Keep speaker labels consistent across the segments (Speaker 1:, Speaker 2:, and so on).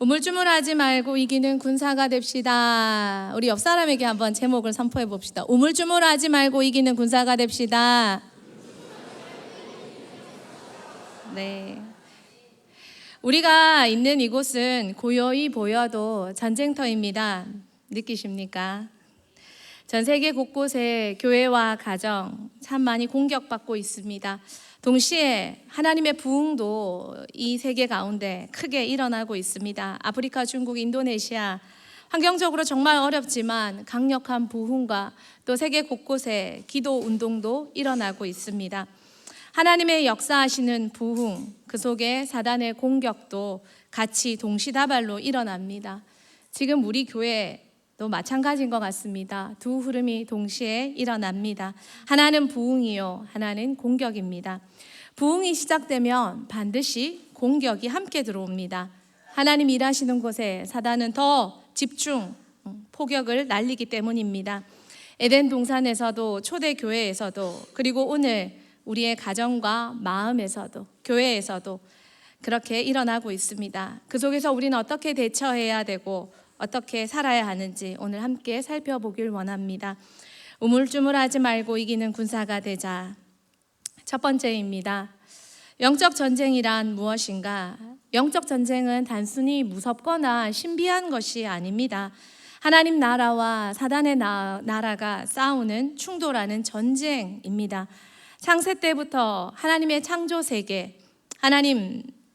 Speaker 1: 우물쭈물하지 말고 이기는 군사가 됩시다. 우리 옆 사람에게 한번 제목을 선포해 봅시다. 우물쭈물하지 말고 이기는 군사가 됩시다. 네. 우리가 있는 이곳은 고요히 보여도 전쟁터입니다. 느끼십니까? 전 세계 곳곳에 교회와 가정 참 많이 공격받고 있습니다. 동시에 하나님의 부흥도 이 세계 가운데 크게 일어나고 있습니다. 아프리카, 중국, 인도네시아 환경적으로 정말 어렵지만 강력한 부흥과 또 세계 곳곳에 기도 운동도 일어나고 있습니다. 하나님의 역사하시는 부흥, 그 속에 사단의 공격도 같이 동시다발로 일어납니다. 지금 우리 교회도 마찬가지인 것 같습니다. 두 흐름이 동시에 일어납니다. 하나는 부흥이요, 하나는 공격입니다. 부흥이 시작되면 반드시 공격이 함께 들어옵니다. 하나님 일하시는 곳에 사단은 더 집중, 포격을 날리기 때문입니다. 에덴 동산에서도 초대교회에서도 그리고 오늘 우리의 가정과 마음에서도 교회에서도 그렇게 일어나고 있습니다. 그 속에서 우리는 어떻게 대처해야 되고 어떻게 살아야 하는지 오늘 함께 살펴보길 원합니다. 우물쭈물하지 말고 이기는 군사가 되자. 첫 번째입니다. 영적 전쟁이란 무엇인가? 영적 전쟁은 단순히 무섭거나 신비한 것이 아닙니다. 하나님 나라와 사단의 나라가 싸우는 충돌하는 전쟁입니다. 창세 때부터 하나님의 창조 세계,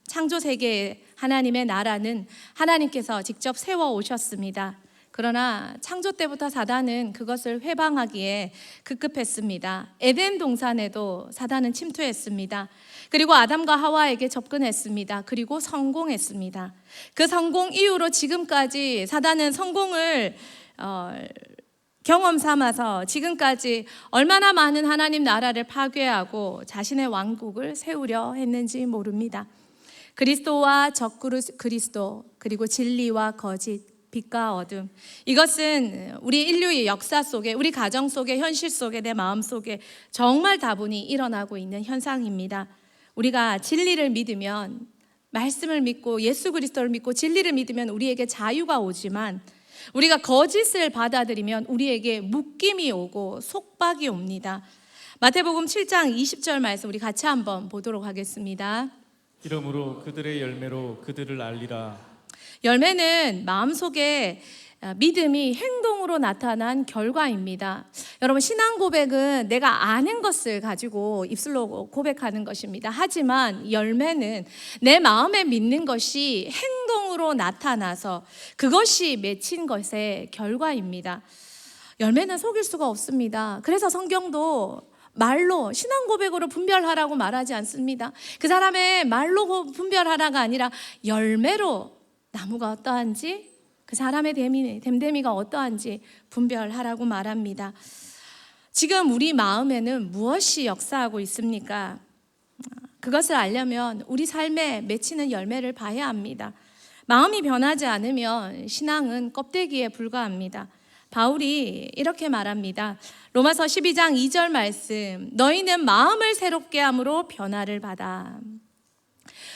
Speaker 1: 창조 세계의 하나님의 나라는 하나님께서 직접 세워 오셨습니다. 그러나 창조 때부터 사단은 그것을 회방하기에 급급했습니다. 에덴 동산에도 사단은 침투했습니다. 그리고 아담과 하와에게 접근했습니다. 그리고 성공했습니다. 그 성공 이후로 지금까지 사단은 성공을 경험 삼아서 지금까지 얼마나 많은 하나님 나라를 파괴하고 자신의 왕국을 세우려 했는지 모릅니다. 그리스도와 적그리스도, 그리고 진리와 거짓, 빛과 어둠, 이것은 우리 인류의 역사 속에, 우리 가정 속에, 현실 속에, 내 마음 속에 정말 다분히 일어나고 있는 현상입니다. 우리가 진리를 믿으면, 말씀을 믿고 예수 그리스도를 믿고 진리를 믿으면 우리에게 자유가 오지만 우리가 거짓을 받아들이면 우리에게 묶임이 오고 속박이 옵니다. 마태복음 7장 20절 말씀 우리 같이 한번 보도록 하겠습니다.
Speaker 2: 이러므로 그들의 열매로 그들을 알리라.
Speaker 1: 열매는 마음속에 믿음이 행동으로 나타난 결과입니다. 여러분, 신앙 고백은 내가 아는 것을 가지고 입술로 고백하는 것입니다. 하지만 열매는 내 마음에 믿는 것이 행동으로 나타나서 그것이 맺힌 것의 결과입니다. 열매는 속일 수가 없습니다. 그래서 성경도 말로 신앙 고백으로 분별하라고 말하지 않습니다. 그 사람의 말로 분별하라가 아니라 열매로 나무가 어떠한지, 그 사람의 됨됨이가 어떠한지 분별하라고 말합니다. 지금 우리 마음에는 무엇이 역사하고 있습니까? 그것을 알려면 우리 삶에 맺히는 열매를 봐야 합니다. 마음이 변하지 않으면 신앙은 껍데기에 불과합니다. 바울이 이렇게 말합니다. 로마서 12장 2절 말씀, 너희는 마음을 새롭게 함으로 변화를 받아.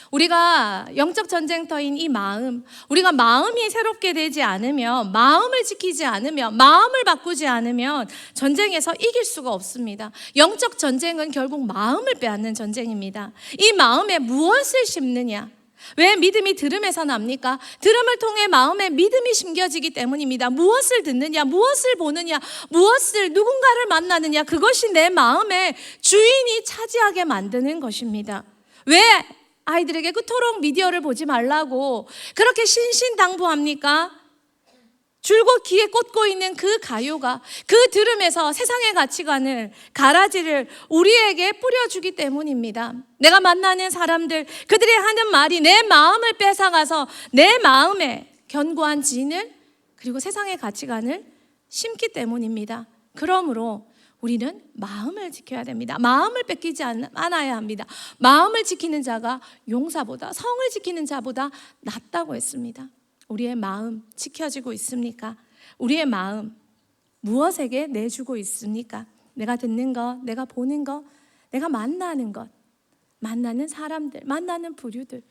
Speaker 1: 우리가 영적 전쟁터인 이 마음, 우리가 마음이 새롭게 되지 않으면, 마음을 지키지 않으면, 마음을 바꾸지 않으면 전쟁에서 이길 수가 없습니다. 영적 전쟁은 결국 마음을 빼앗는 전쟁입니다. 이 마음에 무엇을 심느냐? 왜 믿음이 들음에서 납니까? 들음을 통해 마음에 믿음이 심겨지기 때문입니다. 무엇을 듣느냐, 무엇을 보느냐, 누군가를 만나느냐, 그것이 내 마음의 주인이 차지하게 만드는 것입니다. 왜 아이들에게 그토록 미디어를 보지 말라고 그렇게 신신당부합니까? 줄곧 귀에 꽂고 있는 그 가요가 그 들음에서 세상의 가치관을, 가라지를 우리에게 뿌려주기 때문입니다. 내가 만나는 사람들, 그들이 하는 말이 내 마음을 뺏어가서 내 마음에 견고한 진을, 그리고 세상의 가치관을 심기 때문입니다. 그러므로 우리는 마음을 지켜야 됩니다. 마음을 뺏기지 않아야 합니다. 마음을 지키는 자가 용사보다, 성을 지키는 자보다 낫다고 했습니다. 우리의 마음 지켜지고 있습니까? 우리의 마음 무엇에게 내주고 있습니까? 내가 듣는 것, 내가 보는 것, 내가 만나는 것, 만나는 사람들, 만나는 부류들,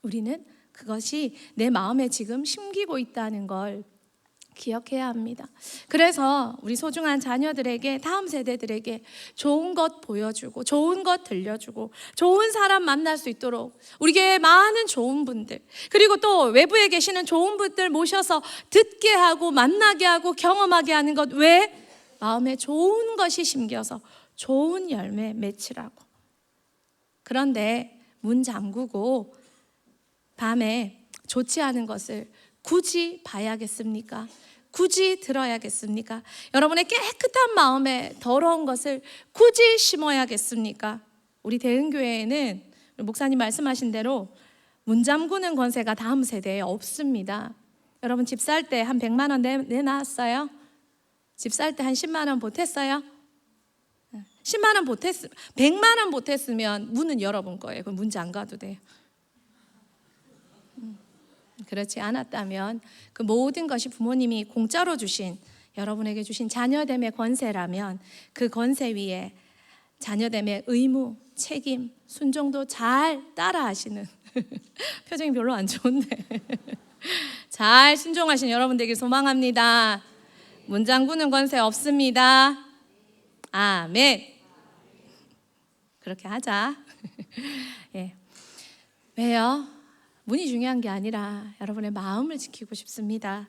Speaker 1: 우리는 그것이 내 마음에 지금 심기고 있다는 걸 기억해야 합니다. 그래서 우리 소중한 자녀들에게, 다음 세대들에게 좋은 것 보여주고 좋은 것 들려주고 좋은 사람 만날 수 있도록 우리 교회에 많은 좋은 분들, 그리고 또 외부에 계시는 좋은 분들 모셔서 듣게 하고 만나게 하고 경험하게 하는 것. 왜? 마음에 좋은 것이 심겨서 좋은 열매 맺으라고. 그런데 문 잠그고 밤에 좋지 않은 것을 굳이 봐야겠습니까? 굳이 들어야겠습니까? 여러분의 깨끗한 마음에 더러운 것을 굳이 심어야겠습니까? 우리 대은교회에는 목사님 말씀하신 대로 문 잠그는 권세가 다음 세대에 없습니다. 여러분 집 살 때 한 100만 원 내놨어요? 집 살 때 한 10만 원 보탰어요? 10만 원 보탰으면, 100만 원 보탰으면 문은 여러분 거예요. 그럼 문 잠가도 돼요. 그렇지 않았다면 그 모든 것이 부모님이 공짜로 주신, 여러분에게 주신 자녀됨의 권세라면 그 권세 위에 자녀됨의 의무, 책임, 순종도 잘 따라하시는 표정이 별로 안 좋은데 잘 순종하신 여러분 되길 소망합니다. 문 잠그는 권세 없습니다. 아멘. 그렇게 하자. 예. 왜요? 문이 중요한 게 아니라 여러분의 마음을 지키고 싶습니다.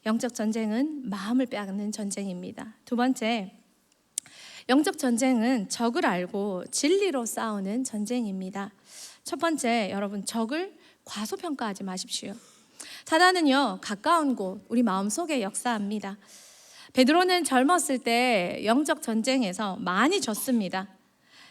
Speaker 1: 영적 전쟁은 마음을 빼앗는 전쟁입니다. 두 번째, 영적 전쟁은 적을 알고 진리로 싸우는 전쟁입니다. 첫 번째, 여러분 적을 과소평가하지 마십시오. 사단은요, 가까운 곳, 우리 마음속에 역사합니다. 베드로는 젊었을 때 영적 전쟁에서 많이 졌습니다.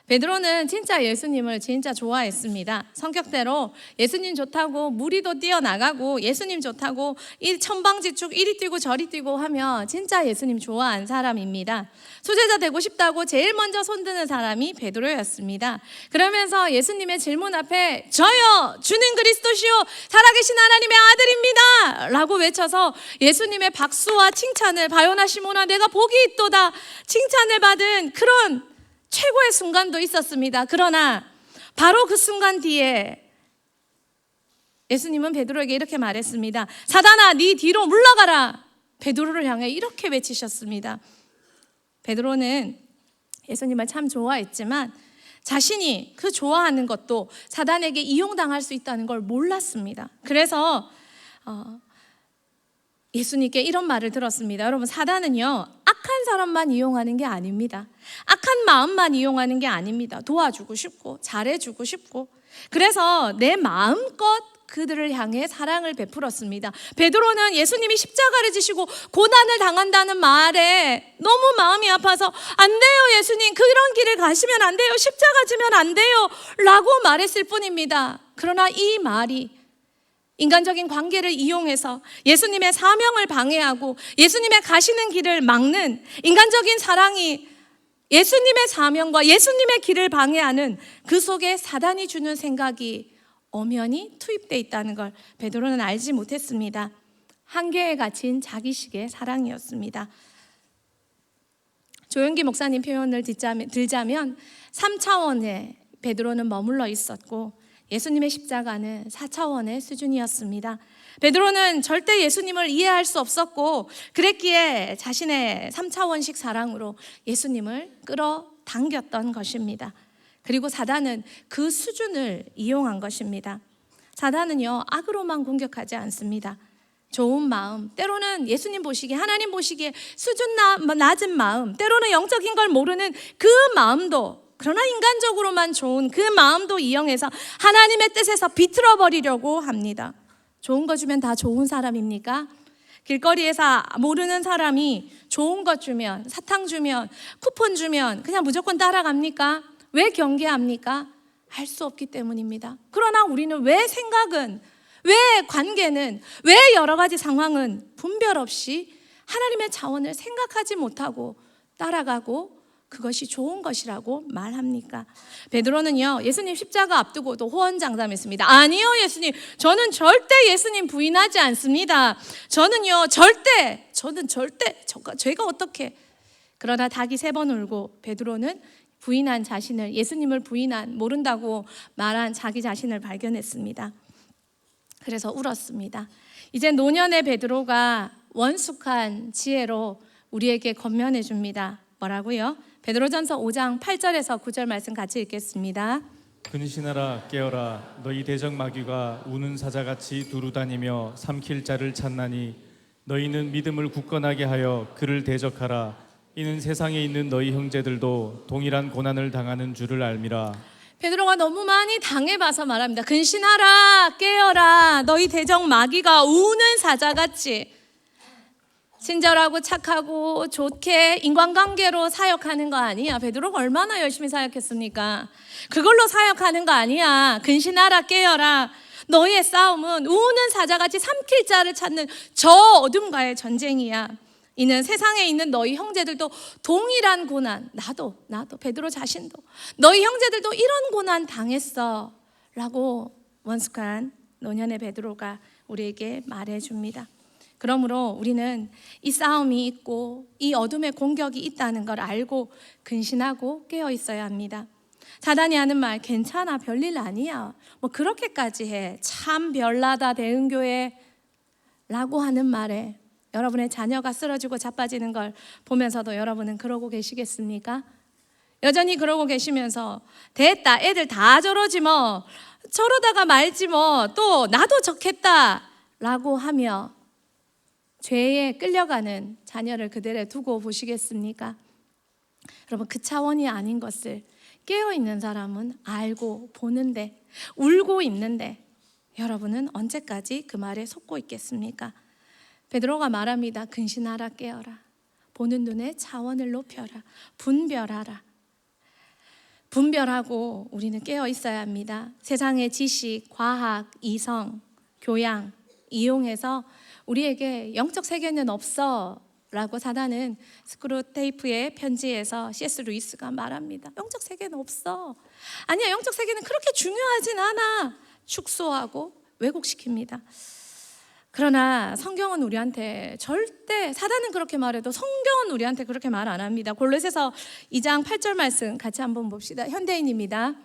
Speaker 1: 베드로는 진짜 예수님을 진짜 좋아했습니다. 성격대로 예수님 좋다고 무리도 뛰어나가고 예수님 좋다고 천방지축 이리 뛰고 저리 뛰고 하며 진짜 예수님 좋아한 사람입니다. 수제자 되고 싶다고 제일 먼저 손드는 사람이 베드로였습니다. 그러면서 예수님의 질문 앞에 저요 주는 그리스도시요 살아계신 하나님의 아들입니다 라고 외쳐서 예수님의 박수와 칭찬을, 바요나 시모나 내가 복이 있도다 칭찬을 받은 그런 최고의 순간도 있었습니다. 그러나 바로 그 순간 뒤에 예수님은 베드로에게 이렇게 말했습니다. 사단아, 네 뒤로 물러가라. 베드로를 향해 이렇게 외치셨습니다. 베드로는 예수님을 참 좋아했지만 자신이 그 좋아하는 것도 사단에게 이용당할 수 있다는 걸 몰랐습니다. 그래서 예수님께 이런 말을 들었습니다. 여러분, 사단은요, 악한 사람만 이용하는 게 아닙니다. 악한 마음만 이용하는 게 아닙니다. 도와주고 싶고 잘해주고 싶고, 그래서 내 마음껏 그들을 향해 사랑을 베풀었습니다. 베드로는 예수님이 십자가를 지시고 고난을 당한다는 말에 너무 마음이 아파서 안 돼요 예수님, 그런 길을 가시면 안 돼요, 십자가 지면 안 돼요 라고 말했을 뿐입니다. 그러나 이 말이 인간적인 관계를 이용해서 예수님의 사명을 방해하고 예수님의 가시는 길을 막는, 인간적인 사랑이 예수님의 사명과 예수님의 길을 방해하는 그 속에 사단이 주는 생각이 엄연히 투입되어 있다는 걸 베드로는 알지 못했습니다. 한계에 갇힌 자기식의 사랑이었습니다. 조용기 목사님 표현을 들자면 3차원에 베드로는 머물러 있었고 예수님의 십자가는 4차원의 수준이었습니다. 베드로는 절대 예수님을 이해할 수 없었고 그랬기에 자신의 3차원식 사랑으로 예수님을 끌어당겼던 것입니다. 그리고 사단은 그 수준을 이용한 것입니다. 사단은요, 악으로만 공격하지 않습니다. 좋은 마음, 때로는 예수님 보시기에, 하나님 보시기에 수준 낮은 마음, 때로는 영적인 걸 모르는 그 마음도, 그러나 인간적으로만 좋은 그 마음도 이용해서 하나님의 뜻에서 비틀어 버리려고 합니다. 좋은 거 주면 다 좋은 사람입니까? 길거리에서 모르는 사람이 좋은 것 주면, 사탕 주면, 쿠폰 주면 그냥 무조건 따라갑니까? 왜 경계합니까? 알 수 없기 때문입니다. 그러나 우리는 왜 생각은, 왜 관계는, 왜 여러 가지 상황은 분별 없이 하나님의 차원을 생각하지 못하고 따라가고 그것이 좋은 것이라고 말합니까? 베드로는요, 예수님 십자가 앞두고도 호언장담했습니다. 아니요 예수님, 저는 절대 예수님 부인하지 않습니다. 저는 절대 제가 어떻게. 그러나 닭이 3번 울고 베드로는 부인한 자신을, 예수님을 부인한, 모른다고 말한 자기 자신을 발견했습니다. 그래서 울었습니다. 이제 노년의 베드로가 원숙한 지혜로 우리에게 권면해 줍니다. 뭐라고요? 베드로전서 5장 8절에서 9절 말씀 같이 읽겠습니다.
Speaker 2: 근신하라 깨어라 너희 대적 마귀가 우는 사자같이 두루다니며 삼킬 자를 찾나니 너희는 믿음을 굳건하게 하여 그를 대적하라. 이는 세상에 있는 너희 형제들도 동일한 고난을 당하는 줄을 알미라.
Speaker 1: 베드로가 너무 많이 당해봐서 말합니다. 근신하라 깨어라 너희 대적 마귀가 우는 사자같이. 친절하고 착하고 좋게 인간관계로 사역하는 거 아니야. 베드로가 얼마나 열심히 사역했습니까? 그걸로 사역하는 거 아니야. 근신하라 깨어라 너희의 싸움은 우는 사자같이 삼킬 자를 찾는 저 어둠과의 전쟁이야. 이는 세상에 있는 너희 형제들도 동일한 고난, 나도 베드로 자신도 너희 형제들도 이런 고난 당했어 라고 원숙한 노년의 베드로가 우리에게 말해줍니다. 그러므로 우리는 이 싸움이 있고 이 어둠의 공격이 있다는 걸 알고 근신하고 깨어 있어야 합니다. 사단이 하는 말 괜찮아 별일 아니야 뭐 그렇게까지 해 참 별나다 대흥교회 라고 하는 말에 여러분의 자녀가 쓰러지고 자빠지는 걸 보면서도 여러분은 그러고 계시겠습니까? 여전히 그러고 계시면서 됐다 애들 다 저러지 뭐 저러다가 말지 뭐 또 나도 저겠다 라고 하며 죄에 끌려가는 자녀를 그대로 두고 보시겠습니까? 여러분 그 차원이 아닌 것을 깨어있는 사람은 알고 보는데 울고 있는데 여러분은 언제까지 그 말에 속고 있겠습니까? 베드로가 말합니다. 근신하라 깨어라 보는 눈의 차원을 높여라 분별하라. 분별하고 우리는 깨어 있어야 합니다. 세상의 지식, 과학, 이성, 교양 이용해서 우리에게 영적 세계는 없어 라고 사단은 스크루테이프의 편지에서 C.S. 루이스가 말합니다. 영적 세계는 없어. 아니야 영적 세계는 그렇게 중요하진 않아. 축소하고 왜곡시킵니다. 그러나 성경은 우리한테 절대 사단은 그렇게 말해도 성경은 우리한테 그렇게 말 안 합니다. 골로새서 2장 8절 말씀 같이 한번 봅시다. 현대인입니다.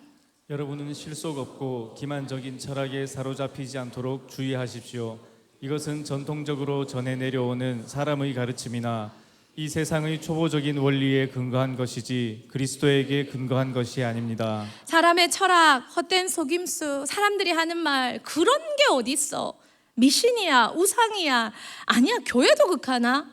Speaker 2: 여러분은 실속 없고 기만적인 철학에 사로잡히지 않도록 주의하십시오. 이것은 전통적으로 전해 내려오는 사람의 가르침이나 이 세상의 초보적인 원리에 근거한 것이지 그리스도에게 근거한 것이 아닙니다.
Speaker 1: 사람의 철학, 헛된 속임수, 사람들이 하는 말 그런 게 어디 있어? 미신이야, 우상이야, 아니야 교회도 극하나?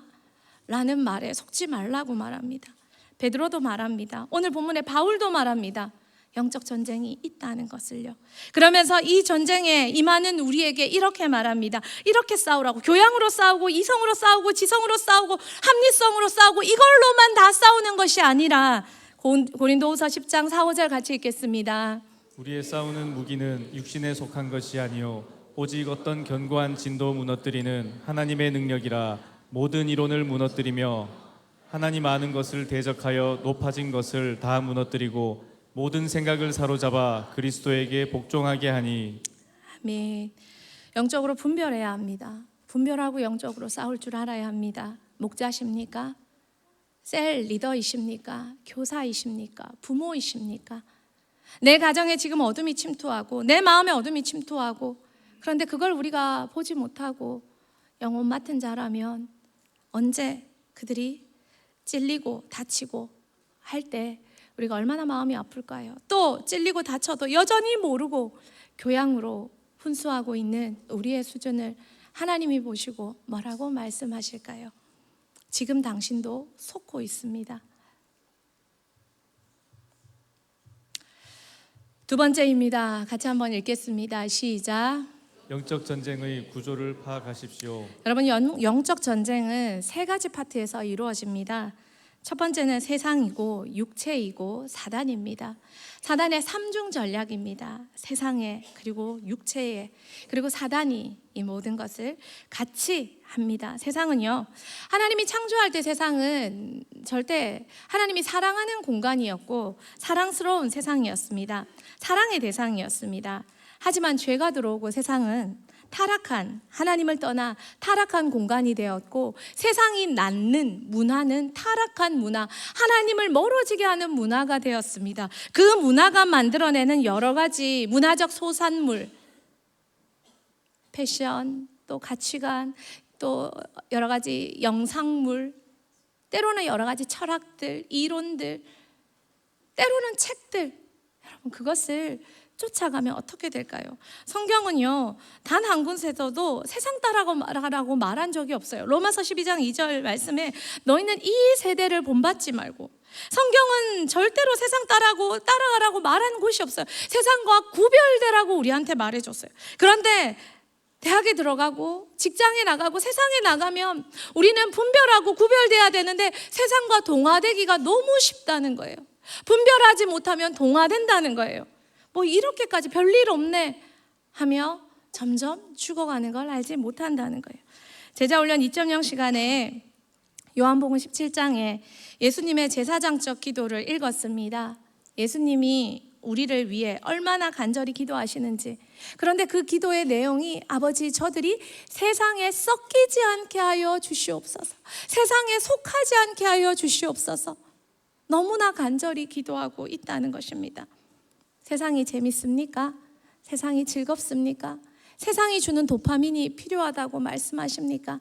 Speaker 1: 라는 말에 속지 말라고 말합니다. 베드로도 말합니다. 오늘 본문에 바울도 말합니다. 영적 전쟁이 있다는 것을요. 그러면서 이 전쟁에 임하는 우리에게 이렇게 말합니다. 이렇게 싸우라고. 교양으로 싸우고 이성으로 싸우고 지성으로 싸우고 합리성으로 싸우고 이걸로만 다 싸우는 것이 아니라 고린도후서 10장 4, 5절 같이 읽겠습니다.
Speaker 2: 우리의 싸우는 무기는 육신에 속한 것이 아니요 오직 어떤 견고한 진도 무너뜨리는 하나님의 능력이라. 모든 이론을 무너뜨리며 하나님 아는 것을 대적하여 높아진 것을 다 무너뜨리고 모든 생각을 사로잡아 그리스도에게 복종하게 하니.
Speaker 1: 아멘. 영적으로 분별해야 합니다. 분별하고 영적으로 싸울 줄 알아야 합니다. 목자십니까? 셀 리더이십니까? 교사이십니까? 부모이십니까? 내 가정에 지금 어둠이 침투하고 내 마음에 어둠이 침투하고 그런데 그걸 우리가 보지 못하고 영혼 맡은 자라면 언제 그들이 찔리고 다치고 할 때 우리가 얼마나 마음이 아플까요? 또 찔리고 다쳐도 여전히 모르고 교양으로 훈수하고 있는 우리의 수준을 하나님이 보시고 뭐라고 말씀하실까요? 지금 당신도 속고 있습니다. 두 번째입니다. 같이 한번 읽겠습니다. 시작.
Speaker 2: 영적 전쟁의 구조를 파악하십시오.
Speaker 1: 여러분 영적 전쟁은 세 가지 파트에서 이루어집니다. 첫 번째는 세상이고 육체이고 사단입니다. 사단의 삼중 전략입니다. 세상에 그리고 육체에 그리고 사단이 이 모든 것을 같이 합니다. 세상은요, 하나님이 창조할 때 세상은 절대 하나님이 사랑하는 공간이었고 사랑스러운 세상이었습니다. 사랑의 대상이었습니다. 하지만 죄가 들어오고 세상은 타락한, 하나님을 떠나 타락한 공간이 되었고 세상이 낳는 문화는 타락한 문화, 하나님을 멀어지게 하는 문화가 되었습니다. 그 문화가 만들어내는 여러 가지 문화적 소산물, 패션, 또 가치관, 또 여러 가지 영상물, 때로는 여러 가지 철학들, 이론들, 때로는 책들, 여러분 그것을 쫓아가면 어떻게 될까요? 성경은요, 단 한 군데서도 세상 따라가라고 말한 적이 없어요. 로마서 12장 2절 말씀에 너희는 이 세대를 본받지 말고, 성경은 절대로 세상 따라가라고 말한 곳이 없어요. 세상과 구별되라고 우리한테 말해줬어요. 그런데 대학에 들어가고 직장에 나가고 세상에 나가면 우리는 분별하고 구별돼야 되는데 세상과 동화되기가 너무 쉽다는 거예요. 분별하지 못하면 동화된다는 거예요. 뭐 이렇게까지 별일 없네 하며 점점 죽어가는 걸 알지 못한다는 거예요. 제자훈련 2.0 시간에 요한복음 17장에 예수님의 제사장적 기도를 읽었습니다. 예수님이 우리를 위해 얼마나 간절히 기도하시는지. 그런데 그 기도의 내용이 아버지 저들이 세상에 섞이지 않게 하여 주시옵소서, 세상에 속하지 않게 하여 주시옵소서, 너무나 간절히 기도하고 있다는 것입니다. 세상이 재밌습니까? 세상이 즐겁습니까? 세상이 주는 도파민이 필요하다고 말씀하십니까?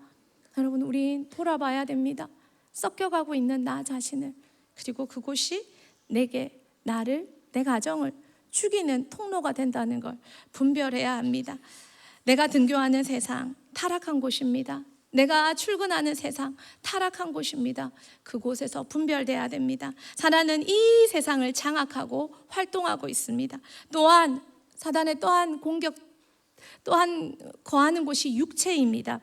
Speaker 1: 여러분, 우린 돌아봐야 됩니다. 섞여가고 있는 나 자신을, 그리고 그곳이 내게, 나를, 내 가정을 죽이는 통로가 된다는 걸 분별해야 합니다. 내가 등교하는 세상, 타락한 곳입니다. 내가 출근하는 세상, 타락한 곳입니다. 그곳에서 분별돼야 됩니다. 사단은 이 세상을 장악하고 활동하고 있습니다. 또한 사단의 또한 거하는 곳이 육체입니다.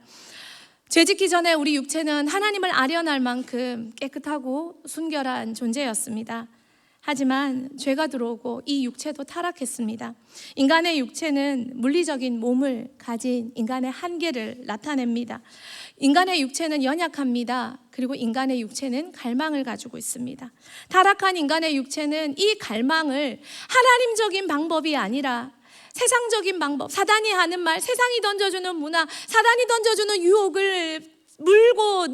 Speaker 1: 죄짓기 전에 우리 육체는 하나님을 아련할 만큼 깨끗하고 순결한 존재였습니다. 하지만 죄가 들어오고 이 육체도 타락했습니다. 인간의 육체는 물리적인 몸을 가진 인간의 한계를 나타냅니다. 인간의 육체는 연약합니다. 그리고 인간의 육체는 갈망을 가지고 있습니다. 타락한 인간의 육체는 이 갈망을 하나님적인 방법이 아니라 세상적인 방법, 사단이 하는 말, 세상이 던져주는 문화, 사단이 던져주는 유혹을 물고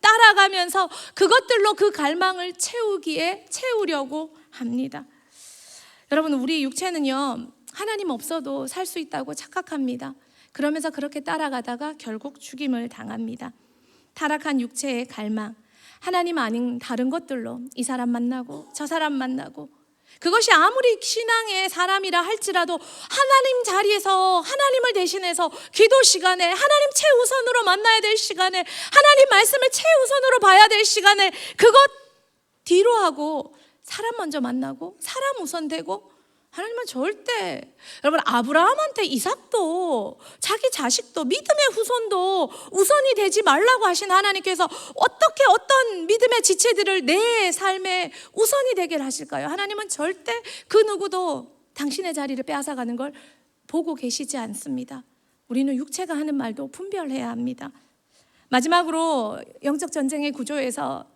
Speaker 1: 따라가면서 그것들로 그 갈망을 채우려고 합니다. 여러분, 우리 육체는요, 하나님 없어도 살 수 있다고 착각합니다. 그러면서 그렇게 따라가다가 결국 죽임을 당합니다. 타락한 육체의 갈망, 하나님 아닌 다른 것들로 이 사람 만나고 저 사람 만나고, 그것이 아무리 신앙의 사람이라 할지라도 하나님 자리에서 하나님을 대신해서 기도 시간에 하나님 최우선으로 만나야 될 시간에 하나님 말씀을 최우선으로 봐야 될 시간에 그것 뒤로 하고 사람 먼저 만나고 사람 우선되고, 하나님은 절대, 여러분, 아브라함한테 이삭도 자기 자식도 믿음의 후손도 우선이 되지 말라고 하신 하나님께서 어떻게 어떤 믿음의 지체들을 내 삶에 우선이 되게 하실까요? 하나님은 절대 그 누구도 당신의 자리를 빼앗아가는 걸 보고 계시지 않습니다. 우리는 육체가 하는 말도 분별해야 합니다. 마지막으로 영적 전쟁의 구조에서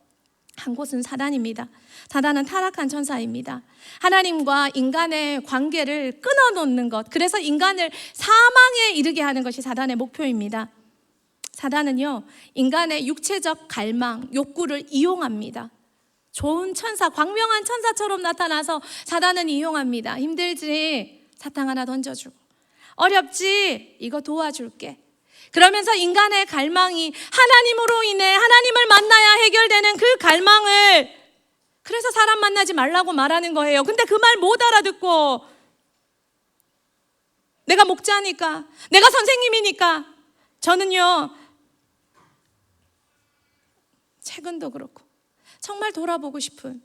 Speaker 1: 한 곳은 사단입니다. 사단은 타락한 천사입니다. 하나님과 인간의 관계를 끊어놓는 것, 그래서 인간을 사망에 이르게 하는 것이 사단의 목표입니다. 사단은요, 인간의 육체적 갈망, 욕구를 이용합니다. 좋은 천사, 광명한 천사처럼 나타나서 사단은 이용합니다. 힘들지? 사탕 하나 던져주고, 어렵지? 이거 도와줄게. 그러면서 인간의 갈망이 하나님으로 인해 하나님을 만나야 해결되는 그 갈망을, 그래서 사람 만나지 말라고 말하는 거예요. 근데 그 말 못 알아듣고, 내가 목자니까, 내가 선생님이니까. 저는요, 최근도 그렇고 정말 돌아보고 싶은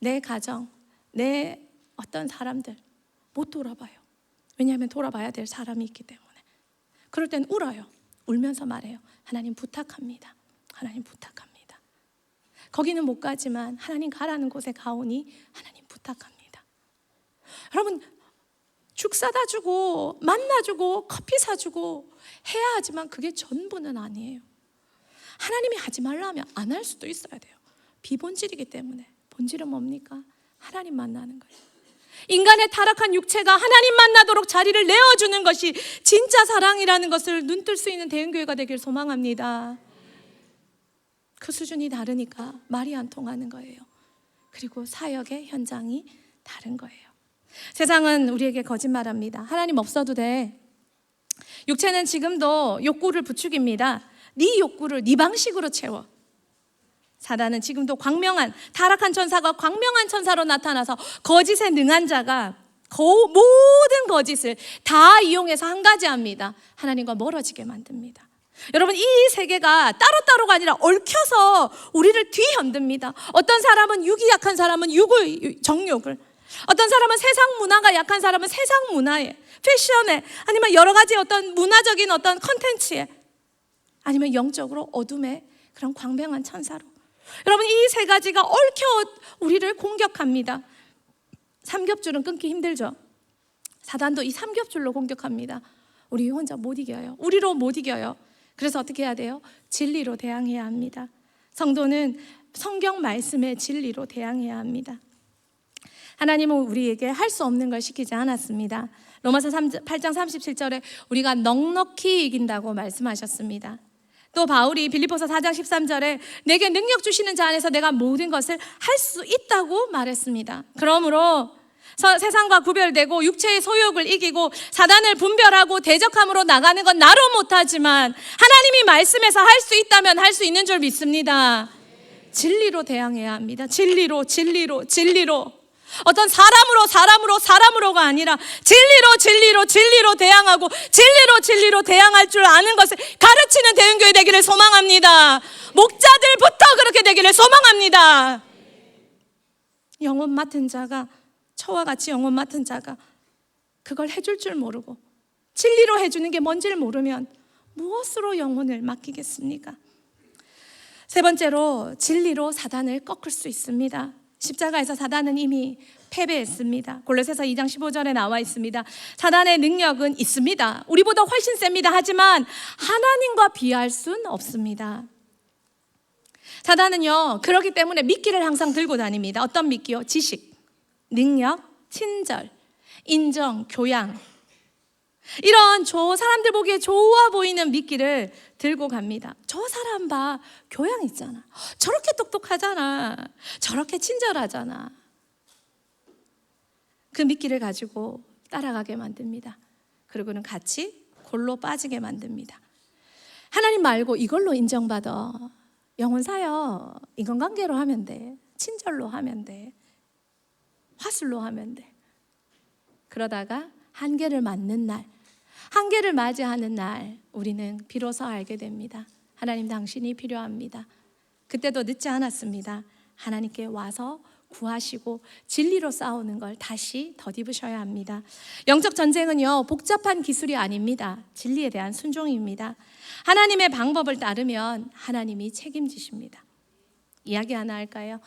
Speaker 1: 내 가정, 내 어떤 사람들 못 돌아봐요. 왜냐하면 돌아봐야 될 사람이 있기 때문에. 그럴 땐 울어요. 울면서 말해요. 하나님 부탁합니다. 하나님 부탁합니다. 거기는 못 가지만 하나님 가라는 곳에 가오니 하나님 부탁합니다. 여러분, 죽 사다 주고 만나주고 커피 사주고 해야 하지만 그게 전부는 아니에요. 하나님이 하지 말라면 안 할 수도 있어야 돼요. 비본질이기 때문에. 본질은 뭡니까? 하나님 만나는 거예요. 인간의 타락한 육체가 하나님 만나도록 자리를 내어주는 것이 진짜 사랑이라는 것을 눈뜰 수 있는 대형교회가 되길 소망합니다. 그 수준이 다르니까 말이 안 통하는 거예요. 그리고 사역의 현장이 다른 거예요. 세상은 우리에게 거짓말합니다. 하나님 없어도 돼. 육체는 지금도 욕구를 부추깁니다. 네 욕구를 네 방식으로 채워. 사단은 지금도 타락한 천사가 광명한 천사로 나타나서 거짓에 능한 자가 모든 거짓을 다 이용해서 한 가지 합니다. 하나님과 멀어지게 만듭니다. 여러분, 이 세계가 따로따로가 아니라 얽혀서 우리를 뒤흔듭니다. 어떤 사람은 육이 약한 사람은 정욕을, 어떤 사람은 세상 문화가 약한 사람은 세상 문화에, 패션에, 아니면 여러 가지 어떤 문화적인 어떤 컨텐츠에, 아니면 영적으로 어둠의 그런 광명한 천사로. 여러분, 이 세 가지가 얽혀 우리를 공격합니다. 삼겹줄은 끊기 힘들죠. 사단도 이 삼겹줄로 공격합니다. 우리 혼자 못 이겨요. 우리로 못 이겨요. 그래서 어떻게 해야 돼요? 진리로 대항해야 합니다. 성도는 성경 말씀의 진리로 대항해야 합니다. 하나님은 우리에게 할 수 없는 걸 시키지 않았습니다. 로마서 8장 37절에 우리가 넉넉히 이긴다고 말씀하셨습니다. 또 바울이 빌립보서 4장 13절에 내게 능력 주시는 자 안에서 내가 모든 것을 할 수 있다고 말했습니다. 그러므로 세상과 구별되고 육체의 소욕을 이기고 사단을 분별하고 대적함으로 나가는 건 나로 못하지만 하나님이 말씀해서 할 수 있다면 할 수 있는 줄 믿습니다. 진리로 대항해야 합니다. 진리로. 어떤 사람으로가 아니라 진리로 대항하고 진리로 대항할 줄 아는 것을 가르치는 대흥교회 되기를 소망합니다. 목자들부터 그렇게 되기를 소망합니다. 영혼 맡은 자가, 저와 같이 영혼 맡은 자가 그걸 해줄 줄 모르고 진리로 해주는 게 뭔지를 모르면 무엇으로 영혼을 맡기겠습니까? 세 번째로, 진리로 사단을 꺾을 수 있습니다. 십자가에서 사단은 이미 패배했습니다. 골로새서 2장 15절에 나와 있습니다. 사단의 능력은 있습니다. 우리보다 훨씬 셉니다. 하지만 하나님과 비할 수는 없습니다. 사단은요, 그렇기 때문에 미끼를 항상 들고 다닙니다. 어떤 미끼요? 지식, 능력, 친절, 인정, 교양, 이런 사람들 보기에 좋아 보이는 미끼를 들고 갑니다. 저 사람 봐, 교양 있잖아, 저렇게 똑똑하잖아, 저렇게 친절하잖아. 그 미끼를 가지고 따라가게 만듭니다. 그리고는 같이 골로 빠지게 만듭니다. 하나님 말고 이걸로 인정받아, 영혼 사요, 인간관계로 하면 돼, 친절로 하면 돼, 화술로 하면 돼. 그러다가 한계를 맞는 날, 한계를 맞이하는 날, 우리는 비로소 알게 됩니다. 하나님, 당신이 필요합니다. 그때도 늦지 않았습니다. 하나님께 와서 구하시고 진리로 싸우는 걸 다시 덧입으셔야 합니다. 영적 전쟁은요, 복잡한 기술이 아닙니다. 진리에 대한 순종입니다. 하나님의 방법을 따르면 하나님이 책임지십니다. 이야기 하나 할까요?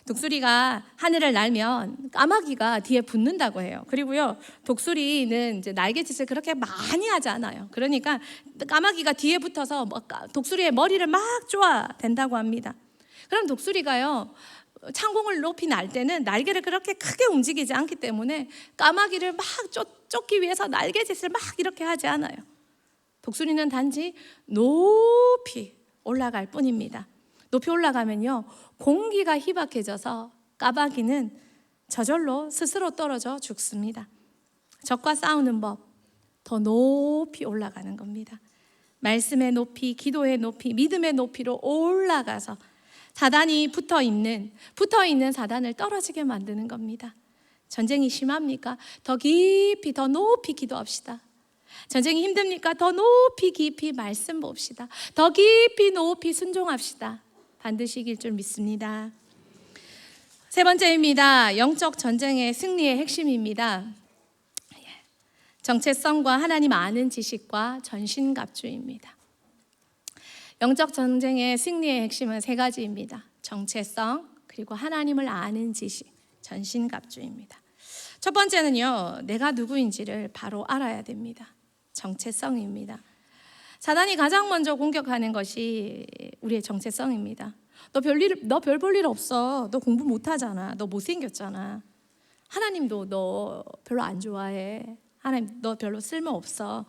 Speaker 1: 독수리가 하늘을 날면 까마귀가 뒤에 붙는다고 해요. 그리고요, 독수리는 이제 날갯짓을 그렇게 많이 하지 않아요. 그러니까 까마귀가 뒤에 붙어서 독수리의 머리를 막 쪼아댄다고 합니다. 그럼 독수리가요, 창공을 높이 날 때는 날개를 그렇게 크게 움직이지 않기 때문에 까마귀를 막 쫓기 위해서 날갯짓을 막 이렇게 하지 않아요. 독수리는 단지 높이 올라갈 뿐입니다. 높이 올라가면요, 공기가 희박해져서 까마귀는 저절로 스스로 떨어져 죽습니다. 적과 싸우는 법, 더 높이 올라가는 겁니다. 말씀의 높이, 기도의 높이, 믿음의 높이로 올라가서 사단이 붙어있는 사단을 떨어지게 만드는 겁니다. 전쟁이 심합니까? 더 깊이, 더 높이 기도합시다. 전쟁이 힘듭니까? 더 높이 깊이 말씀 봅시다. 더 깊이 높이 순종합시다. 반드시 이길 줄 믿습니다. 세 번째입니다. 영적 전쟁의 승리의 핵심입니다. 정체성과 하나님 아는 지식과 전신갑주입니다. 영적 전쟁의 승리의 핵심은 세 가지입니다. 정체성, 그리고 하나님을 아는 지식, 전신갑주입니다. 첫 번째는요, 내가 누구인지를 바로 알아야 됩니다. 정체성입니다. 사단이 가장 먼저 공격하는 것이 우리의 정체성입니다. 너 별 볼 일 없어. 너 공부 못하잖아. 너 못생겼잖아. 하나님도 너 별로 안 좋아해. 하나님, 너 별로 쓸모없어.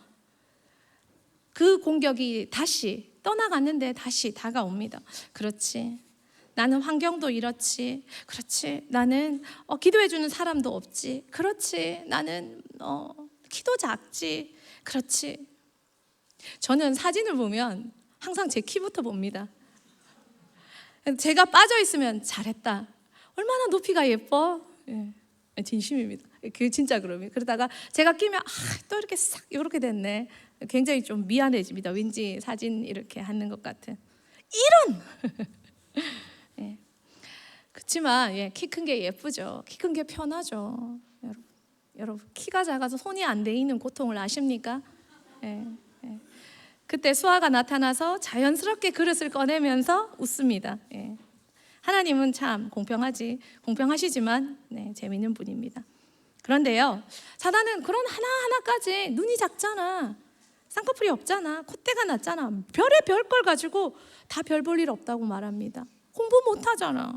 Speaker 1: 그 공격이 다시 떠나갔는데 다시 다가옵니다. 그렇지, 나는 환경도 이렇지. 그렇지, 나는 기도해주는 사람도 없지. 그렇지, 나는 키도 작지. 그렇지, 저는 사진을 보면 항상 제 키부터 봅니다. 제가 빠져 있으면 잘했다. 얼마나 높이가 예뻐. 예, 진심입니다. 그 진짜 그러면 그러다가 제가 끼면 또 이렇게 싹 이렇게 됐네. 굉장히 좀 미안해집니다. 왠지 사진 이렇게 하는 것 같은 이런. 예. 그렇지만 예, 키 큰 게 예쁘죠. 키 큰 게 편하죠. 여러분 키가 작아서 손이 안 대이는 고통을 아십니까? 예, 예. 그때 수아가 나타나서 자연스럽게 그릇을 꺼내면서 웃습니다. 예. 하나님은 참 공평하시지만 네, 재미있는 분입니다. 그런데요, 사단은 그런 하나하나까지 눈이 작잖아, 쌍꺼풀이 없잖아, 콧대가 낮잖아, 별의 별걸 가지고 다 별 볼 일 없다고 말합니다. 공부 못하잖아.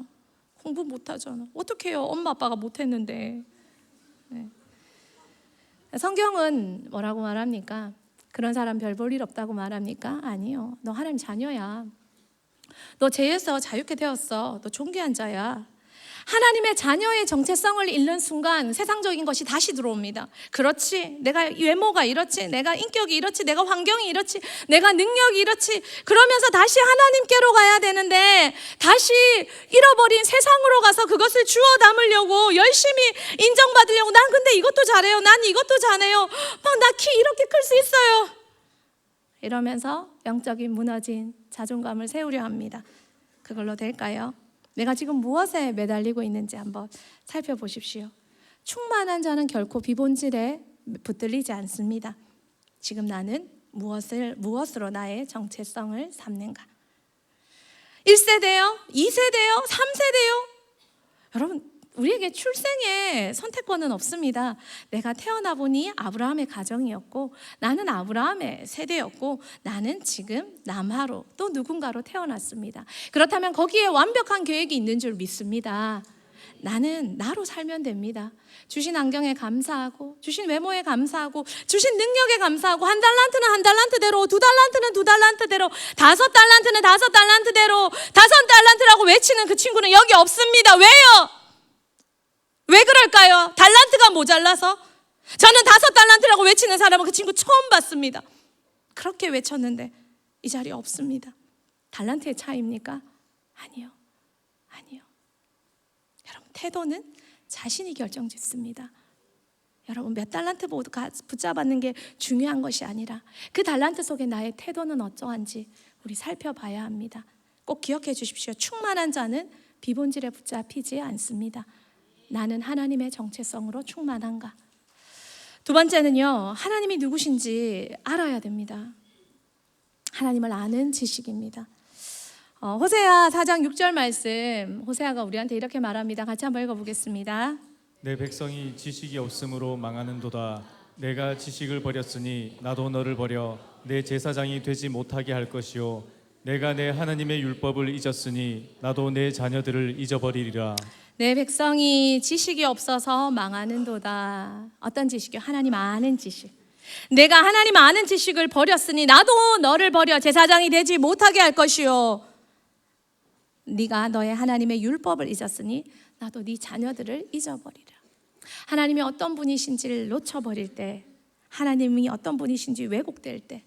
Speaker 1: 어떻게 해요? 엄마 아빠가 못했는데. 네. 성경은 뭐라고 말합니까? 그런 사람 별 볼 일 없다고 말합니까? 아니요. 너 하나님 자녀야. 너 죄에서 자유케 되었어. 너 존귀한 자야. 하나님의 자녀의 정체성을 잃는 순간 세상적인 것이 다시 들어옵니다. 그렇지, 내가 외모가 이렇지, 내가 인격이 이렇지, 내가 환경이 이렇지, 내가 능력이 이렇지, 그러면서 다시 하나님께로 가야 되는데 다시 잃어버린 세상으로 가서 그것을 주워 담으려고 열심히 인정받으려고, 난 근데 이것도 잘해요, 난 이것도 잘해요, 막 나 키 이렇게 클 수 있어요, 이러면서 영적인 무너진 자존감을 세우려 합니다. 그걸로 될까요? 내가 지금 무엇에 매달리고 있는지 한번 살펴보십시오. 충만한 자는 결코 비본질에 붙들리지 않습니다. 지금 나는 무엇으로 나의 정체성을 삼는가? 1세대요? 2세대요? 3세대요? 여러분, 우리에게 출생의 선택권은 없습니다. 내가 태어나 보니 아브라함의 가정이었고, 나는 아브라함의 세대였고, 나는 지금 남하로 또 누군가로 태어났습니다. 그렇다면 거기에 완벽한 계획이 있는 줄 믿습니다. 나는 나로 살면 됩니다. 주신 안경에 감사하고, 주신 외모에 감사하고, 주신 능력에 감사하고, 1달란트는 1달란트대로, 2달란트는 2달란트대로, 5달란트는 5달란트대로, 5달란트라고 외치는 그 친구는 여기 없습니다. 왜요? 왜 그럴까요? 달란트가 모자라서? 저는 5달란트라고 외치는 사람은 그 친구 처음 봤습니다. 그렇게 외쳤는데 이 자리에 없습니다. 달란트의 차이입니까? 아니요. 여러분, 태도는 자신이 결정짓습니다. 여러분, 몇 달란트 붙잡았는 게 중요한 것이 아니라 그 달란트 속에 나의 태도는 어떠한지 우리 살펴봐야 합니다. 꼭 기억해 주십시오. 충만한 자는 비본질에 붙잡히지 않습니다. 나는 하나님의 정체성으로 충만한가? 두 번째는요, 하나님이 누구신지 알아야 됩니다. 하나님을 아는 지식입니다. 호세아 4장 6절 말씀, 호세아가 우리한테 이렇게 말합니다. 같이 한번 읽어보겠습니다.
Speaker 2: 내 백성이 지식이 없으므로 망하는도다. 내가 지식을 버렸으니 나도 너를 버려 내 제사장이 되지 못하게 할 것이요, 내가 내 하나님의 율법을 잊었으니 나도 내 자녀들을 잊어버리리라.
Speaker 1: 내 백성이 지식이 없어서 망하는도다. 어떤 지식이요? 하나님 아는 지식. 내가 하나님 아는 지식을 버렸으니 나도 너를 버려 제사장이 되지 못하게 할 것이요, 네가 너의 하나님의 율법을 잊었으니 나도 네 자녀들을 잊어버리라. 하나님이 어떤 분이신지를 놓쳐버릴 때, 하나님이 어떤 분이신지 왜곡될 때,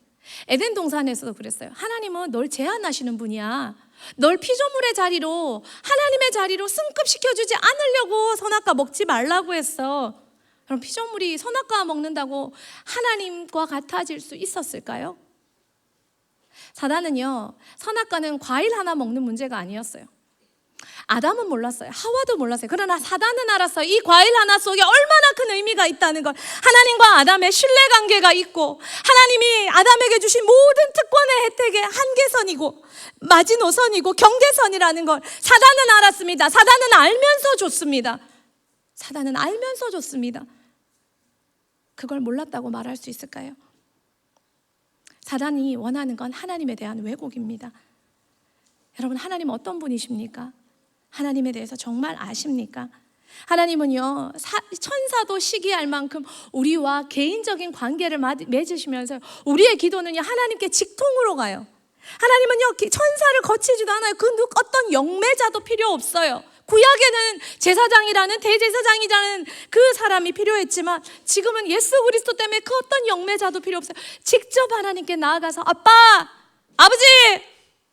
Speaker 1: 에덴 동산에서도 그랬어요. 하나님은 널 제한하시는 분이야. 널 피조물의 자리로, 하나님의 자리로 승급시켜주지 않으려고 선악과 먹지 말라고 했어. 그럼 피조물이 선악과 먹는다고 하나님과 같아질 수 있었을까요? 사단은요, 선악과는 과일 하나 먹는 문제가 아니었어요. 아담은 몰랐어요. 하와도 몰랐어요. 그러나 사단은 알았어요. 이 과일 하나 속에 얼마나 큰 의미가 있다는 걸. 하나님과 아담의 신뢰관계가 있고, 하나님이 아담에게 주신 모든 특권의 혜택의 한계선이고 마지노선이고 경계선이라는 걸 사단은 알았습니다. 사단은 알면서 줬습니다. 그걸 몰랐다고 말할 수 있을까요? 사단이 원하는 건 하나님에 대한 왜곡입니다. 여러분, 하나님 어떤 분이십니까? 하나님에 대해서 정말 아십니까? 하나님은요, 천사도 시기할 만큼 우리와 개인적인 관계를 맺으시면서 우리의 기도는요, 하나님께 직통으로 가요. 하나님은요, 천사를 거치지도 않아요. 어떤 영매자도 필요 없어요. 구약에는 제사장이라는 대제사장이라는 그 사람이 필요했지만 지금은 예수 그리스도 때문에 그 어떤 영매자도 필요 없어요. 직접 하나님께 나아가서 아빠, 아버지,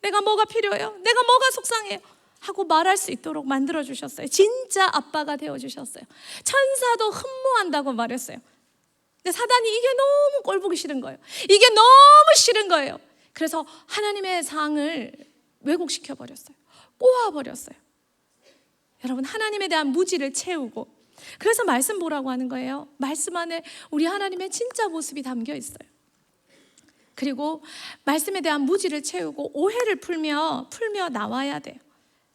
Speaker 1: 내가 뭐가 필요해요? 내가 뭐가 속상해요? 하고 말할 수 있도록 만들어주셨어요. 진짜 아빠가 되어주셨어요. 천사도 흠모한다고 말했어요. 근데 사단이 이게 너무 꼴보기 싫은 거예요. 이게 너무 싫은 거예요. 그래서 하나님의 상을 왜곡시켜버렸어요. 꼬아버렸어요. 여러분, 하나님에 대한 무지를 채우고, 그래서 말씀 보라고 하는 거예요. 말씀 안에 우리 하나님의 진짜 모습이 담겨 있어요. 그리고 말씀에 대한 무지를 채우고 오해를 풀며 나와야 돼요.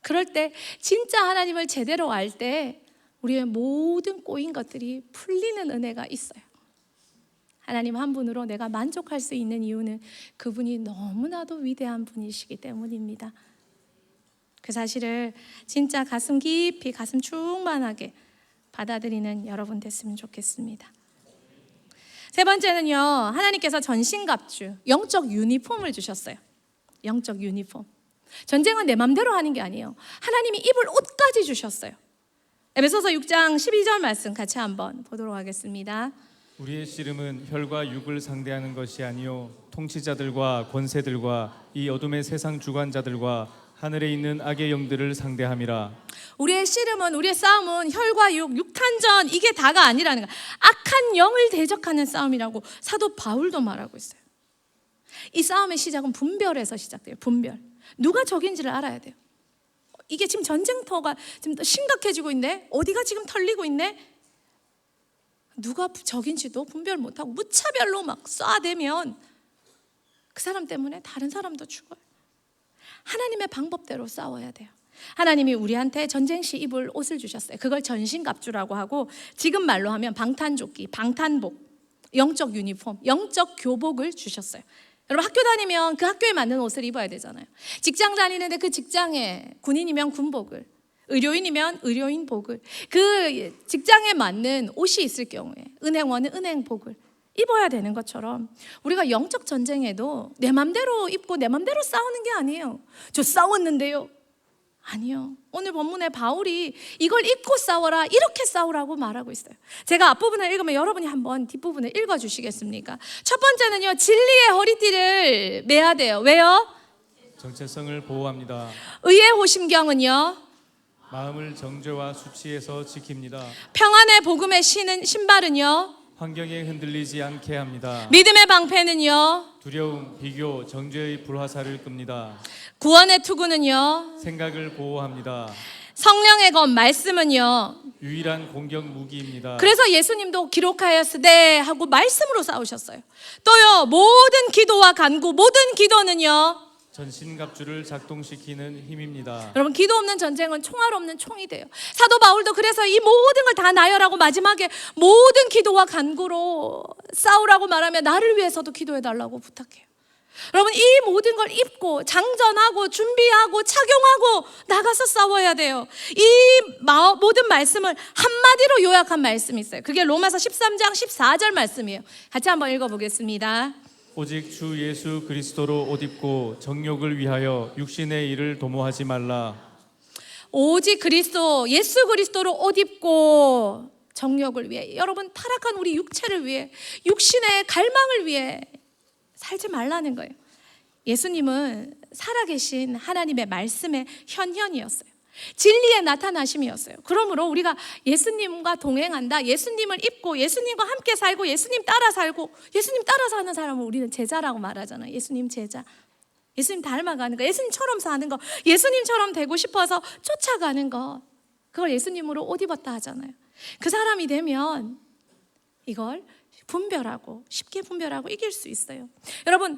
Speaker 1: 그럴 때 진짜 하나님을 제대로 알 때 우리의 모든 꼬인 것들이 풀리는 은혜가 있어요. 하나님 한 분으로 내가 만족할 수 있는 이유는 그분이 너무나도 위대한 분이시기 때문입니다. 그 사실을 진짜 가슴 깊이, 가슴 충만하게 받아들이는 여러분 됐으면 좋겠습니다. 세 번째는요, 하나님께서 전신갑주, 영적 유니폼을 주셨어요. 영적 유니폼. 전쟁은 내 맘대로 하는 게 아니에요. 하나님이 입을 옷까지 주셨어요. 에베소서 6장 12절 말씀 같이 한번 보도록 하겠습니다.
Speaker 2: 우리의 씨름은 혈과 육을 상대하는 것이 아니요 통치자들과 권세들과 이 어둠의 세상 주관자들과 하늘에 있는 악의 영들을 상대함이라.
Speaker 1: 우리의 씨름은, 우리의 싸움은 혈과 육, 육탄전 이게 다가 아니라는 거야. 악한 영을 대적하는 싸움이라고 사도 바울도 말하고 있어요. 이 싸움의 시작은 분별에서 시작돼요. 분별. 누가 적인지를 알아야 돼요. 이게 지금 전쟁터가 지금 심각해지고 있네. 어디가 지금 털리고 있네. 누가 적인지도 분별 못하고 무차별로 막 쏴대면 그 사람 때문에 다른 사람도 죽어요. 하나님의 방법대로 싸워야 돼요. 하나님이 우리한테 전쟁 시 입을 옷을 주셨어요. 그걸 전신갑주라고 하고, 지금 말로 하면 방탄조끼, 방탄복, 영적 유니폼, 영적 교복을 주셨어요. 여러분, 학교 다니면 그 학교에 맞는 옷을 입어야 되잖아요. 직장 다니는데 그 직장에, 군인이면 군복을, 의료인이면 의료인복을, 그 직장에 맞는 옷이 있을 경우에 은행원은 은행복을 입어야 되는 것처럼 우리가 영적 전쟁에도 내 맘대로 입고 내 맘대로 싸우는 게 아니에요. 저 싸웠는데요. 아니요. 오늘 본문에 바울이 이걸 입고 싸워라, 이렇게 싸우라고 말하고 있어요. 제가 앞부분을 읽으면 여러분이 한번 뒷부분을 읽어주시겠습니까? 첫 번째는요, 진리의 허리띠를 매야 돼요. 왜요?
Speaker 2: 정체성을 보호합니다.
Speaker 1: 의의 호심경은요,
Speaker 2: 마음을 정죄와 수치에서 지킵니다.
Speaker 1: 평안의 복음의 신발은요,
Speaker 2: 환경에 흔들리지 않게 합니다.
Speaker 1: 믿음의 방패는요,
Speaker 2: 두려움, 비교, 정죄의 불화살을 끕니다.
Speaker 1: 구원의 투구는요,
Speaker 2: 생각을 보호합니다.
Speaker 1: 성령의 검 말씀은요.
Speaker 2: 유일한 공격 무기입니다.
Speaker 1: 그래서 예수님도 기록하였으되 하고 말씀으로 싸우셨어요. 또요, 모든 기도와 간구, 모든 기도는요,
Speaker 2: 전신갑주를 작동시키는 힘입니다.
Speaker 1: 여러분, 기도 없는 전쟁은 총알 없는 총이 돼요. 사도 바울도 그래서 이 모든 걸 다 나열하고 마지막에 모든 기도와 간구로 싸우라고 말하며 나를 위해서도 기도해 달라고 부탁해요. 여러분, 이 모든 걸 입고 장전하고 준비하고 착용하고 나가서 싸워야 돼요. 이 모든 말씀을 한마디로 요약한 말씀이 있어요. 그게 로마서 13장 14절 말씀이에요. 같이 한번 읽어보겠습니다.
Speaker 2: 오직 주 예수 그리스도로 옷 입고 정욕을 위하여 육신의 일을 도모하지 말라.
Speaker 1: 오직 그리스도, 예수 그리스도로 옷 입고 정욕을 위해, 여러분 타락한 우리 육체를 위해, 육신의 갈망을 위해 살지 말라는 거예요. 예수님은 살아계신 하나님의 말씀의 현현이었어요. 진리의 나타나심이었어요. 그러므로 우리가 예수님과 동행한다, 예수님을 입고 예수님과 함께 살고 예수님 따라 살고, 예수님 따라 사는 사람을 우리는 제자라고 말하잖아요. 예수님 제자, 예수님 닮아가는 거, 예수님처럼 사는 거, 예수님처럼 되고 싶어서 쫓아가는 거, 그걸 예수님으로 옷 입었다 하잖아요. 그 사람이 되면 이걸 분별하고, 쉽게 분별하고 이길 수 있어요. 여러분,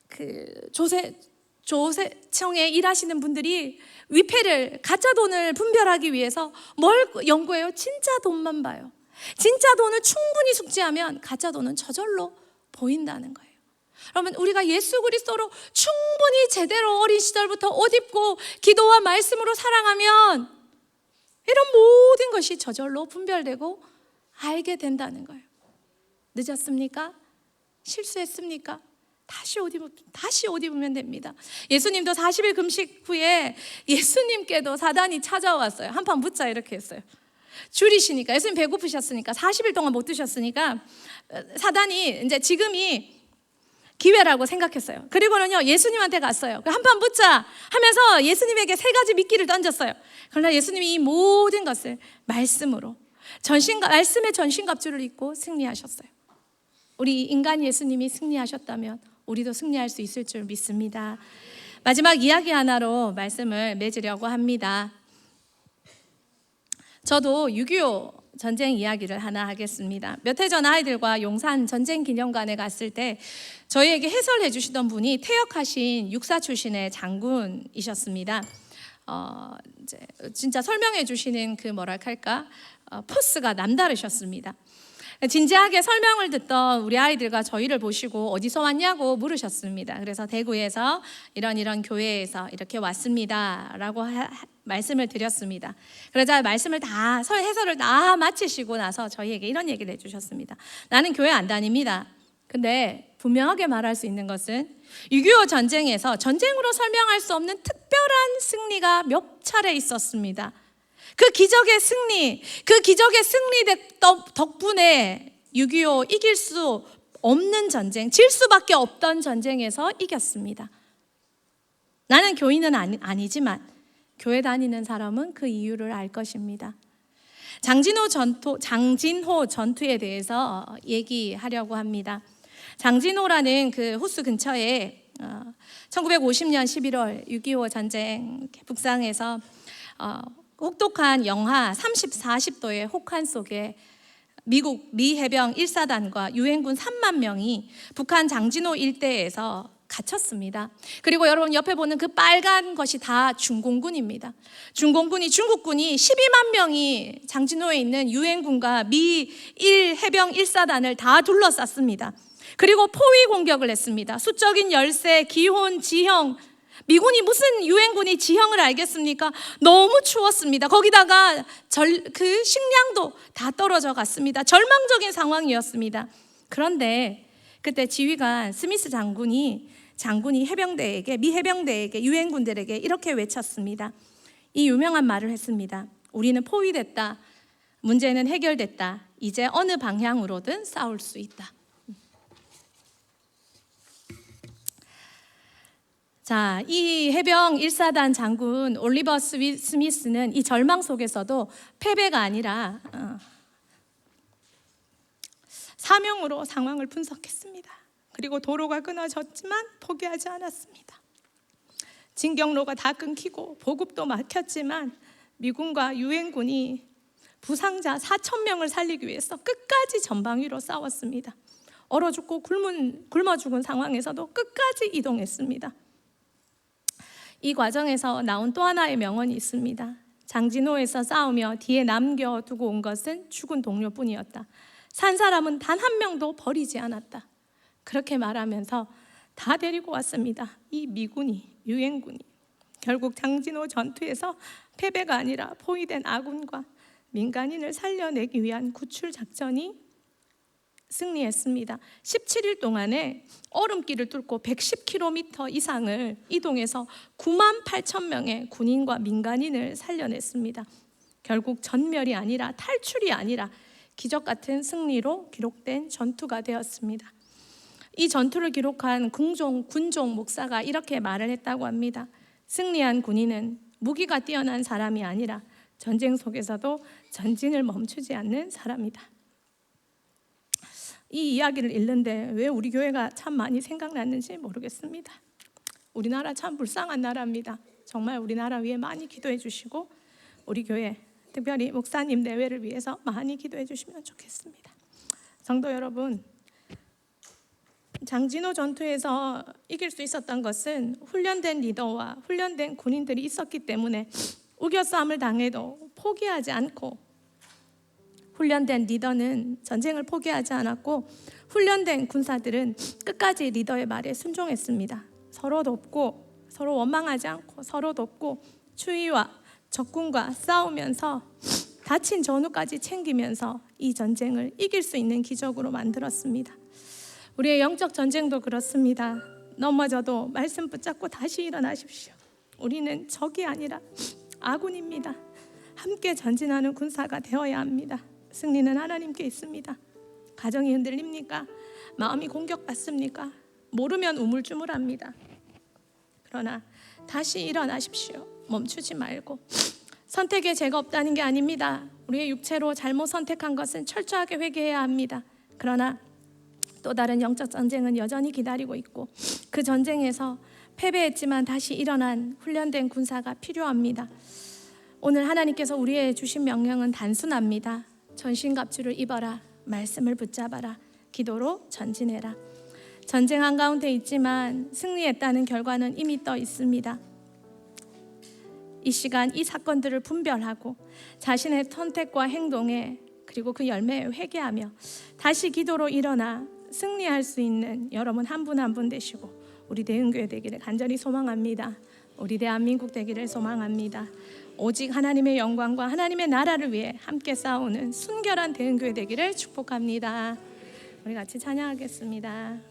Speaker 1: 그 조세청에 일하시는 분들이 위패를, 가짜 돈을 분별하기 위해서 뭘 연구해요? 진짜 돈만 봐요. 진짜 돈을 충분히 숙지하면 가짜 돈은 저절로 보인다는 거예요. 여러분, 우리가 예수 그리스도로 충분히 제대로 어린 시절부터 옷 입고 기도와 말씀으로 사랑하면 이런 모든 것이 저절로 분별되고 알게 된다는 거예요. 늦었습니까? 실수했습니까? 다시 옷 입으면 됩니다. 예수님도 40일 금식 후에 예수님께도 사단이 찾아왔어요. 한판 묻자 이렇게 했어요. 줄이시니까, 예수님 배고프셨으니까, 40일 동안 못 드셨으니까 사단이 이제 지금이 기회라고 생각했어요. 그리고는요, 예수님한테 갔어요. 한판 붙자 하면서 예수님에게 3가지 미끼를 던졌어요. 그러나 예수님이 이 모든 것을 말씀으로, 말씀의 전신갑주를 입고 승리하셨어요. 우리 인간 예수님이 승리하셨다면 우리도 승리할 수 있을 줄 믿습니다. 마지막 이야기 하나로 말씀을 맺으려고 합니다. 저도 6.25 전쟁 이야기를 하나 하겠습니다. 몇 해 전 아이들과 용산 전쟁 기념관에 갔을 때 저희에게 해설해 주시던 분이 퇴역하신 육사 출신의 장군이셨습니다. 이제 진짜 설명해 주시는 그 포스가 남다르셨습니다. 진지하게 설명을 듣던 우리 아이들과 저희를 보시고 어디서 왔냐고 물으셨습니다. 그래서 대구에서 이런 교회에서 이렇게 왔습니다 라고 말씀을 드렸습니다. 그러자 해설을 다 마치시고 나서 저희에게 이런 얘기를 해주셨습니다. 나는 교회 안 다닙니다. 근데 분명하게 말할 수 있는 것은 6.25 전쟁에서 전쟁으로 설명할 수 없는 특별한 승리가 몇 차례 있었습니다. 그 기적의 승리 덕분에 6.25 이길 수 없는 전쟁, 질 수밖에 없던 전쟁에서 이겼습니다. 나는 교인은 아니지만 교회 다니는 사람은 그 이유를 알 것입니다. 장진호 전투에 대해서 얘기하려고 합니다. 장진호라는 그 호수 근처에 1950년 11월 6.25 전쟁 북상에서 혹독한 영하 30, 40도의 혹한 속에 미국 미 해병 1사단과 유엔군 3만 명이 북한 장진호 일대에서 갇혔습니다. 그리고 여러분 옆에 보는 그 빨간 것이 다 중공군입니다. 중국군이 12만 명이 장진호에 있는 유엔군과 미 해병 1사단을 다 둘러쌌습니다. 그리고 포위 공격을 했습니다. 수적인 열세, 기혼, 지형, 미군이 무슨 유엔군이 지형을 알겠습니까? 너무 추웠습니다. 거기다가 그 식량도 다 떨어져 갔습니다. 절망적인 상황이었습니다. 그런데 그때 지휘관 스미스 장군이 해병대에게, 미 해병대에게, 유엔군들에게 이렇게 외쳤습니다. 이 유명한 말을 했습니다. 우리는 포위됐다. 문제는 해결됐다. 이제 어느 방향으로든 싸울 수 있다. 자, 이 해병 1사단 장군 올리버 스미스는 이 절망 속에서도 패배가 아니라 사명으로 상황을 분석했습니다. 그리고 도로가 끊어졌지만 포기하지 않았습니다. 진경로가 다 끊기고 보급도 막혔지만 미군과 유엔군이 부상자 4,000명을 살리기 위해서 끝까지 전방위로 싸웠습니다. 얼어 죽고 굶어 죽은 상황에서도 끝까지 이동했습니다. 이 과정에서 나온 또 하나의 명언이 있습니다. 장진호에서 싸우며 뒤에 남겨두고 온 것은 죽은 동료뿐이었다. 산 사람은 단 한 명도 버리지 않았다. 그렇게 말하면서 다 데리고 왔습니다. 이 미군이, 유엔군이. 결국 장진호 전투에서 패배가 아니라 포위된 아군과 민간인을 살려내기 위한 구출 작전이 승리했습니다. 17일 동안에 얼음길을 뚫고 110km 이상을 이동해서 9만 8천 명의 군인과 민간인을 살려냈습니다. 결국 전멸이 아니라 탈출이 아니라 기적 같은 승리로 기록된 전투가 되었습니다. 이 전투를 기록한 군종 목사가 이렇게 말을 했다고 합니다. 승리한 군인은 무기가 뛰어난 사람이 아니라 전쟁 속에서도 전진을 멈추지 않는 사람이다. 이 이야기를 읽는데 왜 우리 교회가 참 많이 생각났는지 모르겠습니다. 우리나라 참 불쌍한 나라입니다. 정말 우리나라 위해 많이 기도해 주시고 우리 교회 특별히 목사님 내외를 위해서 많이 기도해 주시면 좋겠습니다. 성도 여러분, 장진호 전투에서 이길 수 있었던 것은 훈련된 리더와 훈련된 군인들이 있었기 때문에 우겨싸움을 당해도 포기하지 않고, 훈련된 리더는 전쟁을 포기하지 않았고 훈련된 군사들은 끝까지 리더의 말에 순종했습니다. 서로 돕고 서로 원망하지 않고 서로 돕고 추위와 적군과 싸우면서 다친 전우까지 챙기면서 이 전쟁을 이길 수 있는 기적으로 만들었습니다. 우리의 영적 전쟁도 그렇습니다. 넘어져도 말씀 붙잡고 다시 일어나십시오. 우리는 적이 아니라 아군입니다. 함께 전진하는 군사가 되어야 합니다. 승리는 하나님께 있습니다. 가정이 흔들립니까? 마음이 공격받습니까? 모르면 우물쭈물합니다. 그러나 다시 일어나십시오. 멈추지 말고. 선택에 죄가 없다는 게 아닙니다. 우리의 육체로 잘못 선택한 것은 철저하게 회개해야 합니다. 그러나 또 다른 영적 전쟁은 여전히 기다리고 있고 그 전쟁에서 패배했지만 다시 일어난 훈련된 군사가 필요합니다. 오늘 하나님께서 우리에게 주신 명령은 단순합니다. 전신갑주를 입어라. 말씀을 붙잡아라. 기도로 전진해라. 전쟁 한가운데 있지만 승리했다는 결과는 이미 떠 있습니다. 이 시간 이 사건들을 분별하고 자신의 선택과 행동에 그리고 그 열매에 회개하며 다시 기도로 일어나 승리할 수 있는 여러분 한 분 한 분 되시고 우리 대흥교회 되기를 간절히 소망합니다. 우리 대한민국 되기를 소망합니다. 오직 하나님의 영광과 하나님의 나라를 위해 함께 싸우는 순결한 대흥교회 되기를 축복합니다. 우리 같이 찬양하겠습니다.